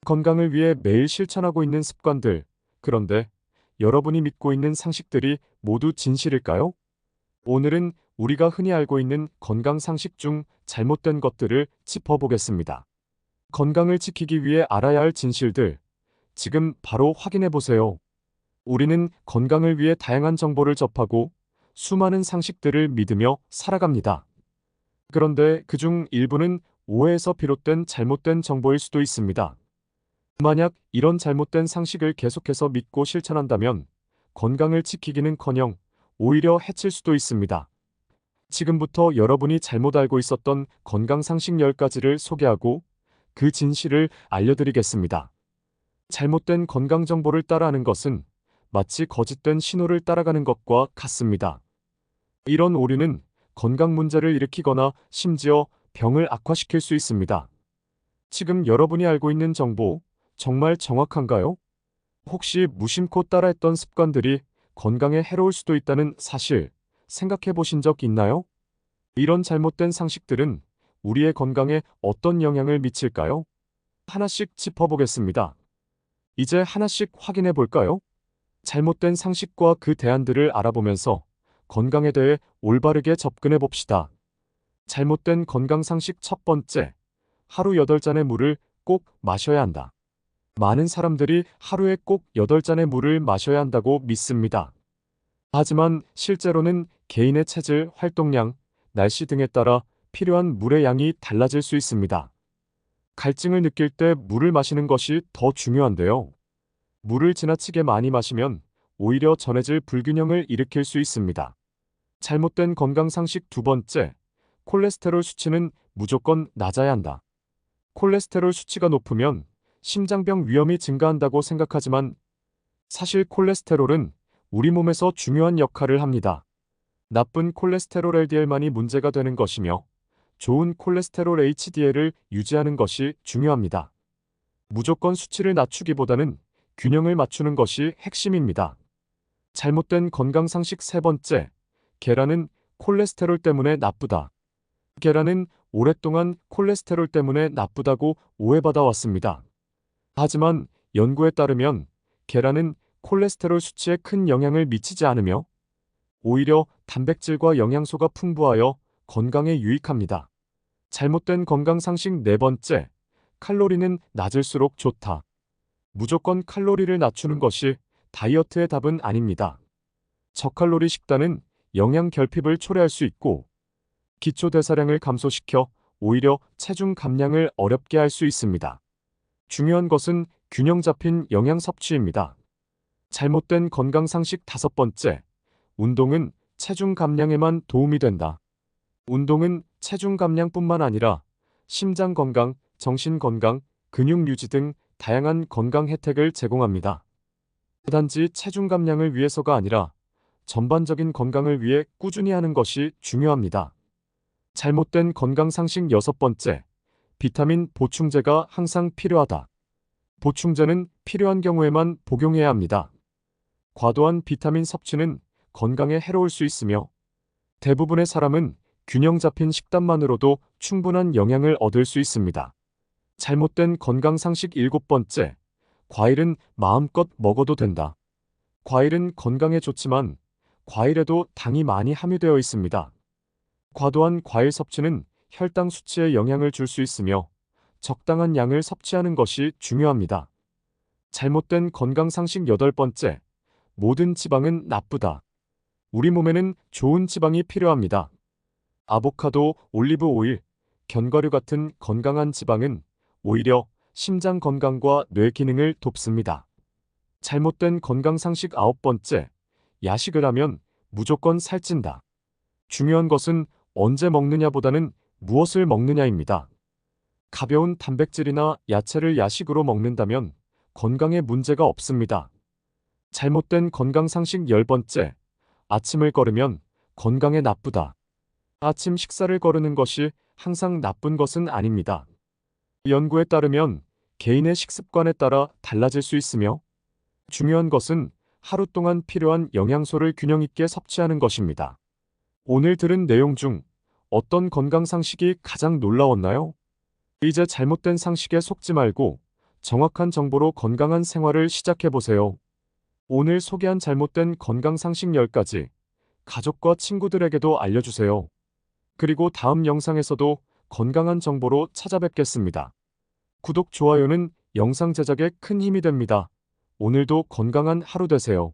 건강을 위해 매일 실천하고 있는 습관들, 그런데 여러분이 믿고 있는 상식들이 모두 진실일까요? 오늘은 우리가 흔히 알고 있는 건강 상식 중 잘못된 것들을 짚어보겠습니다. 건강을 지키기 위해 알아야 할 진실들, 지금 바로 확인해 보세요. 우리는 건강을 위해 다양한 정보를 접하고 수많은 상식들을 믿으며 살아갑니다. 그런데 그중 일부는 오해에서 비롯된 잘못된 정보일 수도 있습니다. 만약 이런 잘못된 상식을 계속해서 믿고 실천한다면 건강을 지키기는커녕 오히려 해칠 수도 있습니다. 지금부터 여러분이 잘못 알고 있었던 건강 상식 10가지를 소개하고 그 진실을 알려드리겠습니다. 잘못된 건강 정보를 따라하는 것은 마치 거짓된 신호를 따라가는 것과 같습니다. 이런 오류는 건강 문제를 일으키거나 심지어 병을 악화시킬 수 있습니다. 지금 여러분이 알고 있는 정보 정말 정확한가요? 혹시 무심코 따라했던 습관들이 건강에 해로울 수도 있다는 사실 생각해 보신 적 있나요? 이런 잘못된 상식들은 우리의 건강에 어떤 영향을 미칠까요? 하나씩 짚어보겠습니다. 이제 하나씩 확인해 볼까요? 잘못된 상식과 그 대안들을 알아보면서 건강에 대해 올바르게 접근해 봅시다. 잘못된 건강 상식 첫 번째, 하루 8잔의 물을 꼭 마셔야 한다. 많은 사람들이 하루에 꼭 8잔의 물을 마셔야 한다고 믿습니다. 하지만 실제로는 개인의 체질, 활동량, 날씨 등에 따라 필요한 물의 양이 달라질 수 있습니다. 갈증을 느낄 때 물을 마시는 것이 더 중요한데요. 물을 지나치게 많이 마시면 오히려 전해질 불균형을 일으킬 수 있습니다. 잘못된 건강 상식 두 번째, 콜레스테롤 수치는 무조건 낮아야 한다. 콜레스테롤 수치가 높으면 심장병 위험이 증가한다고 생각하지만 사실 콜레스테롤은 우리 몸에서 중요한 역할을 합니다. 나쁜 콜레스테롤 LDL만이 문제가 되는 것이며 좋은 콜레스테롤 HDL을 유지하는 것이 중요합니다. 무조건 수치를 낮추기보다는 균형을 맞추는 것이 핵심입니다. 잘못된 건강 상식 세 번째, 계란은 콜레스테롤 때문에 나쁘다. 계란은 오랫동안 콜레스테롤 때문에 나쁘다고 오해받아 왔습니다. 하지만 연구에 따르면 계란은 콜레스테롤 수치에 큰 영향을 미치지 않으며 오히려 단백질과 영양소가 풍부하여 건강에 유익합니다. 잘못된 건강 상식 네 번째, 칼로리는 낮을수록 좋다. 무조건 칼로리를 낮추는 것이 다이어트의 답은 아닙니다. 저칼로리 식단은 영양 결핍을 초래할 수 있고 기초 대사량을 감소시켜 오히려 체중 감량을 어렵게 할 수 있습니다. 중요한 것은 균형 잡힌 영양 섭취입니다. 잘못된 건강 상식 다섯 번째, 운동은 체중 감량에만 도움이 된다. 운동은 체중 감량뿐만 아니라 심장 건강, 정신 건강, 근육 유지 등 다양한 건강 혜택을 제공합니다. 단지 체중 감량을 위해서가 아니라 전반적인 건강을 위해 꾸준히 하는 것이 중요합니다. 잘못된 건강 상식 여섯 번째, 비타민 보충제가 항상 필요하다. 보충제는 필요한 경우에만 복용해야 합니다. 과도한 비타민 섭취는 건강에 해로울 수 있으며 대부분의 사람은 균형 잡힌 식단만으로도 충분한 영양을 얻을 수 있습니다. 잘못된 건강 상식 일곱 번째, 과일은 마음껏 먹어도 된다. 과일은 건강에 좋지만 과일에도 당이 많이 함유되어 있습니다. 과도한 과일 섭취는 혈당 수치에 영향을 줄 수 있으며 적당한 양을 섭취하는 것이 중요합니다. 잘못된 건강 상식 여덟 번째, 모든 지방은 나쁘다. 우리 몸에는 좋은 지방이 필요합니다. 아보카도, 올리브 오일, 견과류 같은 건강한 지방은 오히려 심장 건강과 뇌 기능을 돕습니다. 잘못된 건강 상식 아홉 번째, 야식을 하면 무조건 살찐다. 중요한 것은 언제 먹느냐보다는 무엇을 먹느냐입니다. 가벼운 단백질이나 야채를 야식으로 먹는다면 건강에 문제가 없습니다. 잘못된 건강 상식 열 번째, 아침을 거르면 건강에 나쁘다. 아침 식사를 거르는 것이 항상 나쁜 것은 아닙니다. 연구에 따르면 개인의 식습관에 따라 달라질 수 있으며 중요한 것은 하루 동안 필요한 영양소를 균형 있게 섭취하는 것입니다. 오늘 들은 내용 중 어떤 건강 상식이 가장 놀라웠나요? 이제 잘못된 상식에 속지 말고 정확한 정보로 건강한 생활을 시작해보세요. 오늘 소개한 잘못된 건강 상식 10가지, 가족과 친구들에게도 알려주세요. 그리고 다음 영상에서도 건강한 정보로 찾아뵙겠습니다. 구독, 좋아요는 영상 제작에 큰 힘이 됩니다. 오늘도 건강한 하루 되세요.